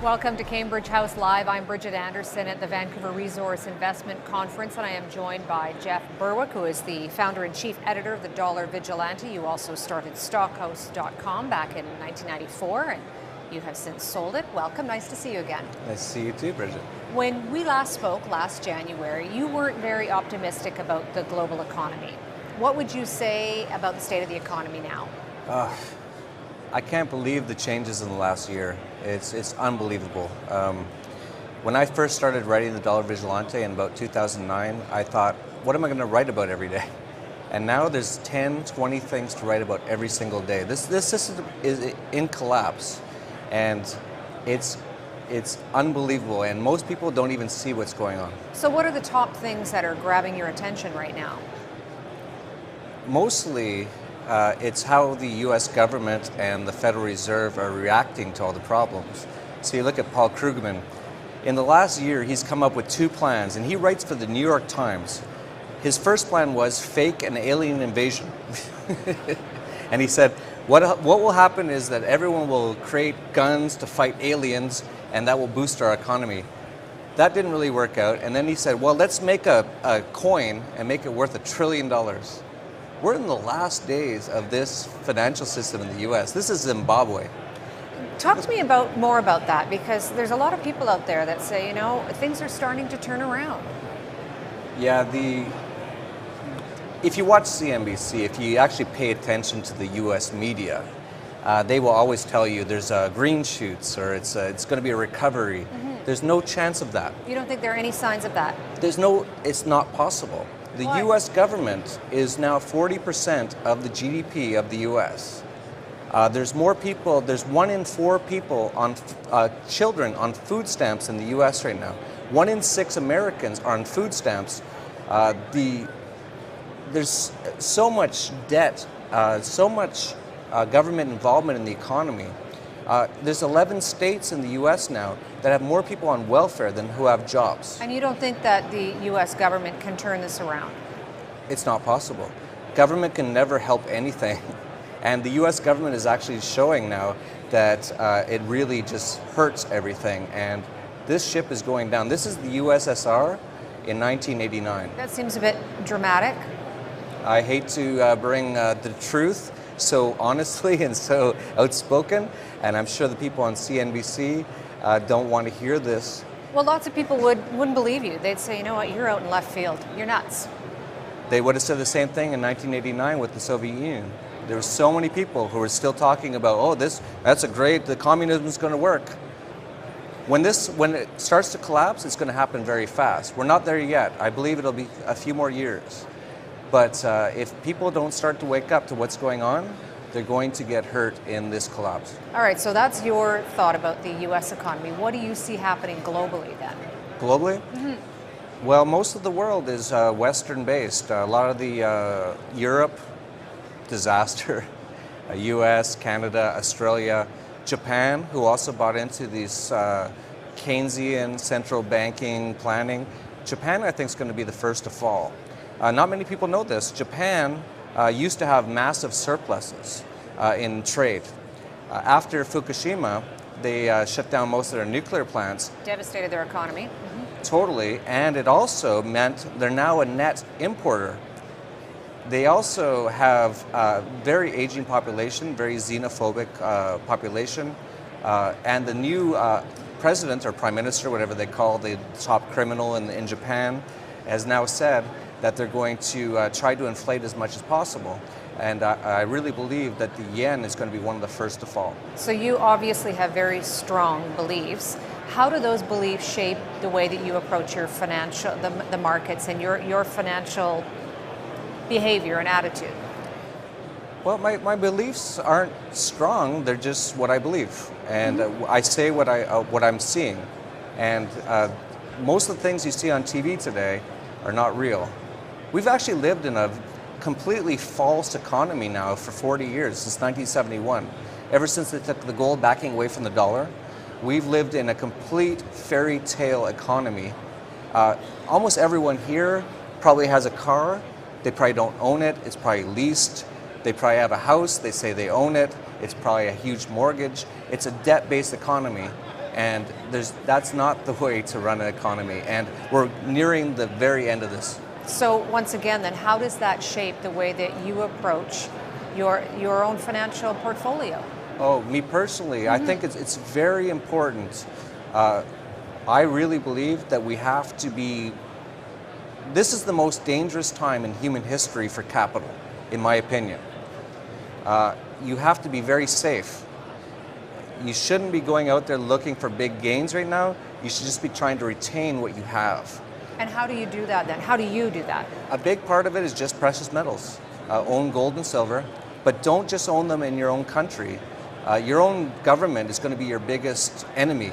Welcome to Cambridge House Live. I'm Bridget Anderson at the Vancouver Resource Investment Conference, and I am joined by Jeff Berwick, who is the founder and chief editor of the Dollar Vigilante. You also started Stockhouse.com back in 1994, and you have since sold it. Welcome. Nice to see you again. Nice to see you too, Bridget. When we last spoke last January, you weren't very optimistic about the global economy. What would you say about the state of the economy now? I can't believe the changes in the last year. It's unbelievable. When I first started writing the Dollar Vigilante in about 2009, I thought, what am I going to write about every day? And now there's 10, 20 things to write about every single day. This system is in collapse, and it's unbelievable, and most people don't even see what's going on. So what are the top things that are grabbing your attention right now? Mostly, it's how the U.S. government and the Federal Reserve are reacting to all the problems. So you look at Paul Krugman. In the last year, he's come up with two plans, and he writes for the New York Times. His first plan was fake an alien invasion. And he said, what will happen is that everyone will create guns to fight aliens, and that will boost our economy. That didn't really work out. And then he said, well, let's make a coin and make it worth $1 trillion. We're in the last days of this financial system in the U.S. This is Zimbabwe. Talk to me more about that, because there's a lot of people out there that say, you know, things are starting to turn around. Yeah, if you watch CNBC, if you actually pay attention to the U.S. media, they will always tell you there's green shoots or it's going to be a recovery. Mm-hmm. There's no chance of that. You don't think there are any signs of that? It's not possible. The Why? U.S. government is now 40% of the GDP of the U.S. There's more people, there's 1 in 4 people children on food stamps in the U.S. right now. 1 in 6 Americans are on food stamps. There's so much debt, so much government involvement in the economy. There's 11 states in the U.S. now that have more people on welfare than who have jobs. And you don't think that the U.S. government can turn this around? It's not possible. Government can never help anything. And the U.S. government is actually showing now that it really just hurts everything. And this ship is going down. This is the USSR in 1989. That seems a bit dramatic. I hate to bring the truth so honestly and so outspoken, and I'm sure the people on CNBC don't want to hear this. Well, lots of people wouldn't believe you. They'd say, you know what, you're out in left field. You're nuts. They would have said the same thing in 1989 with the Soviet Union. There were so many people who were still talking about, oh, the communism's going to work. When it starts to collapse, it's going to happen very fast. We're not there yet. I believe it'll be a few more years. But if people don't start to wake up to what's going on, they're going to get hurt in this collapse. All right, so that's your thought about the U.S. economy. What do you see happening globally then? Globally? Mm-hmm. Well, most of the world is Western-based. A lot of the Europe, disaster. U.S., Canada, Australia, Japan, who also bought into these Keynesian central banking planning. Japan, I think, is going to be the first to fall. Not many people know this. Japan used to have massive surpluses in trade. After Fukushima, they shut down most of their nuclear plants. Devastated their economy. Mm-hmm. Totally, and it also meant they're now a net importer. They also have a very aging population, very xenophobic population, and the new president or prime minister, whatever they call the top criminal in Japan, has now said that they're going to try to inflate as much as possible. And I really believe that the yen is going to be one of the first to fall. So you obviously have very strong beliefs. How do those beliefs shape the way that you approach your the markets and your financial behavior and attitude? Well, my beliefs aren't strong. They're just what I believe. And I say what I'm seeing. And most of the things you see on TV today are not real. We've actually lived in a completely false economy now for 40 years, since 1971. Ever since they took the gold backing away from the dollar, we've lived in a complete fairy tale economy. Almost everyone here probably has a car. They probably don't own it. It's probably leased. They probably have a house. They say they own it. It's probably a huge mortgage. It's a debt-based economy. And that's not the way to run an economy. And we're nearing the very end of this. So once again, then, how does that shape the way that you approach your own financial portfolio? Oh, me personally, I think it's very important. I really believe that we have to be, this is the most dangerous time in human history for capital, in my opinion. You have to be very safe. You shouldn't be going out there looking for big gains right now. You should just be trying to retain what you have. And how do you do that then? How do you do that? A big part of it is just precious metals. Own gold and silver, but don't just own them in your own country. Your own government is going to be your biggest enemy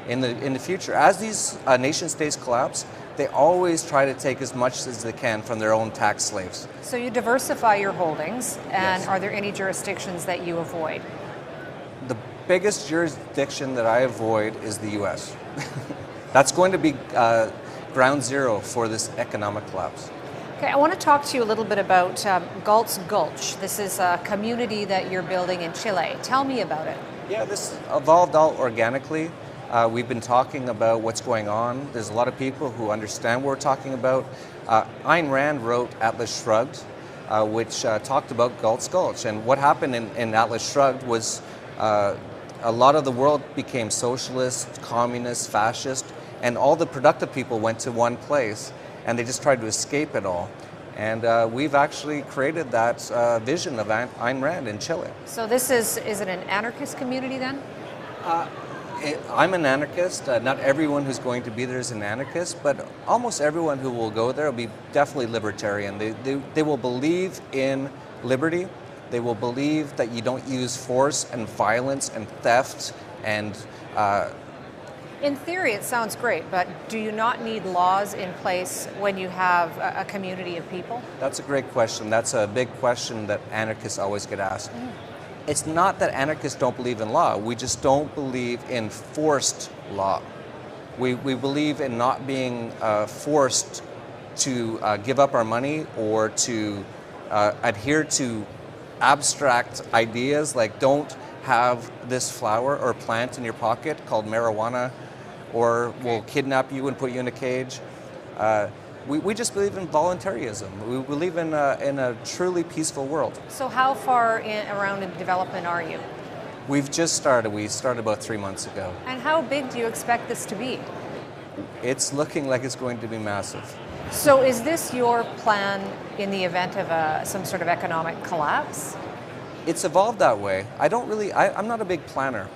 in the future. As these nation states collapse, they always try to take as much as they can from their own tax slaves. So you diversify your holdings, and Yes. are there any jurisdictions that you avoid? The biggest jurisdiction that I avoid is the US. That's going to be ground zero for this economic collapse. Okay, I want to talk to you a little bit about Galt's Gulch. This is a community that you're building in Chile. Tell me about it. Yeah, this evolved all organically. We've been talking about what's going on. There's a lot of people who understand what we're talking about. Ayn Rand wrote Atlas Shrugged, which talked about Galt's Gulch. And what happened in Atlas Shrugged was a lot of the world became socialist, communist, fascist, and all the productive people went to one place, and they just tried to escape it all. And we've actually created that vision of Ayn Rand in Chile. So this is it an anarchist community then? I'm an anarchist. Not everyone who's going to be there is an anarchist, but almost everyone who will go there will be definitely libertarian. They will believe in liberty. They will believe that you don't use force and violence and theft and... In theory, it sounds great, but do you not need laws in place when you have a community of people? That's a great question. That's a big question that anarchists always get asked. It's not that anarchists don't believe in law. We just don't believe in forced law. We believe in not being forced to give up our money or to adhere to abstract ideas like don't have this flower or plant in your pocket called marijuana, or we'll kidnap you and put you in a cage. We just believe in voluntarism. We believe in a truly peaceful world. So how far around in development are you? We've just started. We started about 3 months ago. And how big do you expect this to be? It's looking like it's going to be massive. So is this your plan in the event of some sort of economic collapse? It's evolved that way. I'm not a big planner.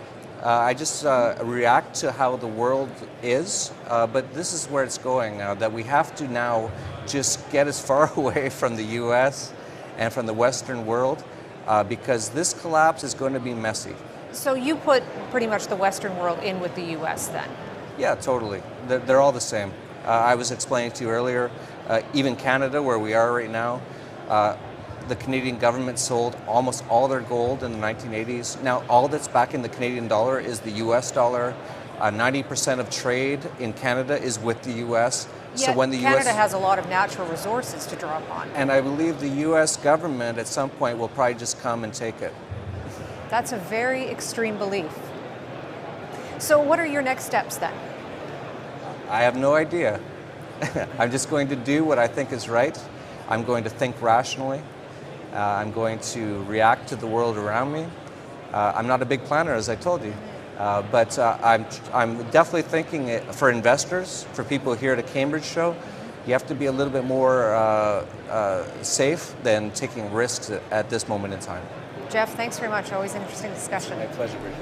I just react to how the world is, but this is where it's going now, that we have to now just get as far away from the US and from the Western world because this collapse is going to be messy. So you put pretty much the Western world in with the US then? Yeah, totally. They're all the same. I was explaining to you earlier, even Canada, where we are right now, the Canadian government sold almost all their gold in the 1980s. Now all that's back in the Canadian dollar is the US dollar. 90% of trade in Canada is with the US. So when Canada has a lot of natural resources to draw upon. And I believe the US government at some point will probably just come and take it. That's a very extreme belief. So what are your next steps then? I have no idea. I'm just going to do what I think is right. I'm going to think rationally. I'm going to react to the world around me. I'm not a big planner, as I told you, but I'm definitely thinking for investors, for people here at a Cambridge show, you have to be a little bit more safe than taking risks at this moment in time. Jeff, thanks very much. Always an interesting discussion. My pleasure, Bridget.